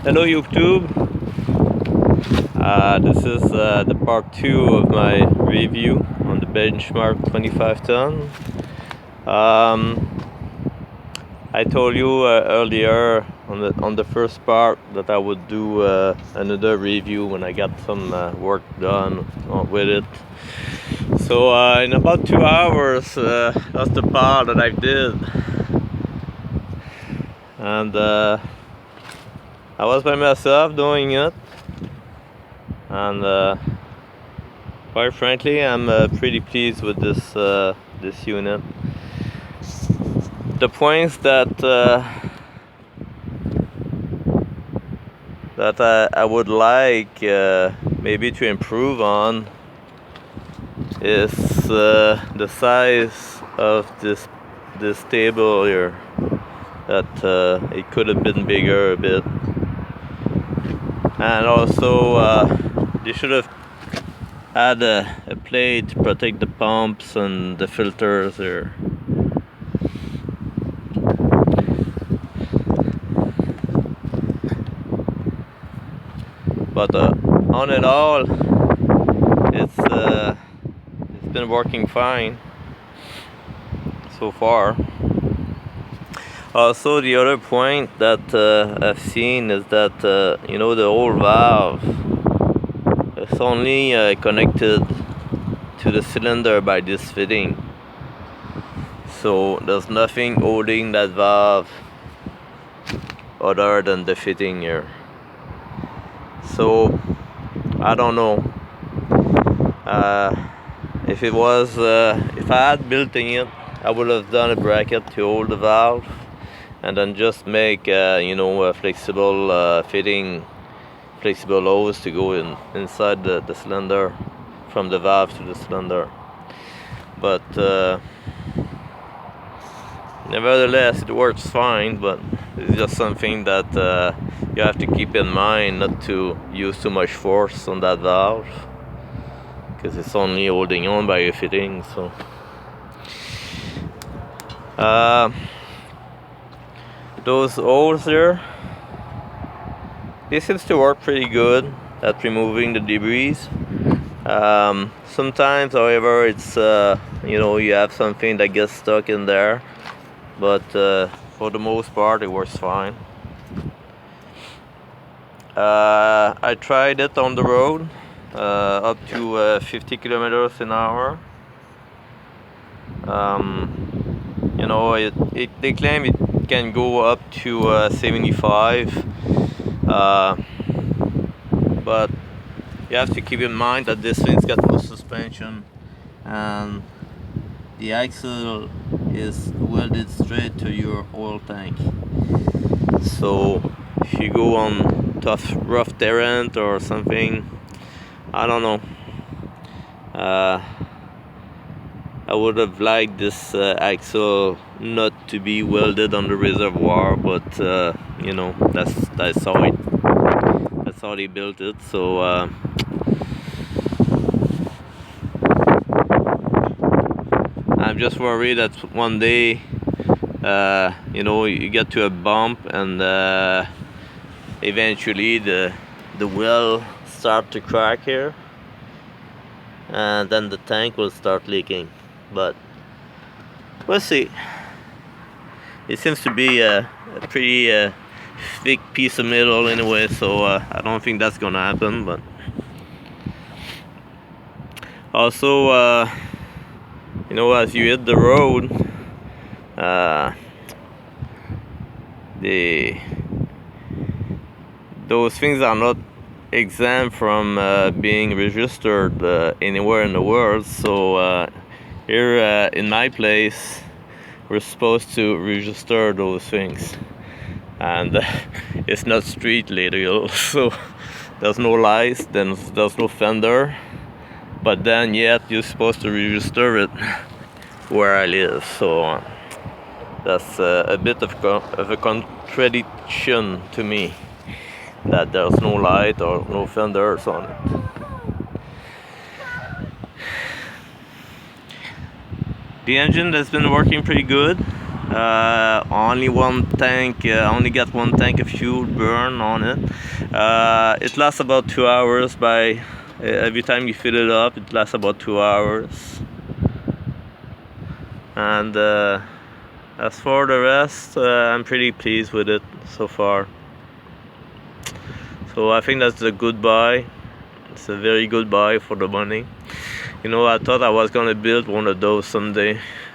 Hello YouTube. This is the part 2 of my review on the benchmark 25 ton. I told you earlier on the first part that I would do another review when I got some work done with it. So in about 2 hours, that's the part that I did, and I was by myself doing it, and quite frankly, I'm pretty pleased with this unit. The points that I would like maybe to improve on is the size of this table here. That it could have been bigger a bit, and also they should have had a plate to protect the pumps and the filters here. But on it all, it's been working fine so far. Also, the other point that I've seen is that the old valve is only connected to the cylinder by this fitting, so there's nothing holding that valve other than the fitting here. So I don't know if it was if I had built it, I would have done a bracket to hold the valve and then just make a flexible fitting, flexible hose to go inside the cylinder, from the valve to the cylinder. But nevertheless, it works fine. But it's just something that you have to keep in mind, not to use too much force on that valve, because it's only holding on by a fitting. So those holes there, this seems to work pretty good at removing the debris. Sometimes, however, it's you have something that gets stuck in there, but for the most part, it works fine. I tried it on the road up to 50 kilometers an hour. They claim it can go up to 75, but you have to keep in mind that this thing's got no suspension, and the axle is welded straight to your oil tank. So if you go on rough terrain or something, I don't know, I would have liked this axle not to be welded on the reservoir, but that's how they built it. So I'm just worried that one day you get to a bump and eventually the well start to crack here, and then the tank will start leaking. But we'll see. It seems to be a pretty thick piece of metal anyway, so I don't think that's gonna happen. But also as you hit the road, those things are not exempt from being registered anywhere in the world. So here in my place, we're supposed to register those things, and it's not street legal, so there's no lights, then there's no fender, but then yet you're supposed to register it where I live. So that's a bit of a contradiction to me, that there's no light or no fenders on it. The engine has been working pretty good. Only one tank, only got one tank of fuel burn on it. It lasts about 2 hours. By every time you fill it up, it lasts about 2 hours. And as for the rest, I'm pretty pleased with it so far. So I think that's a good buy. It's a very good buy for the money. You know, I thought I was gonna build one of those someday,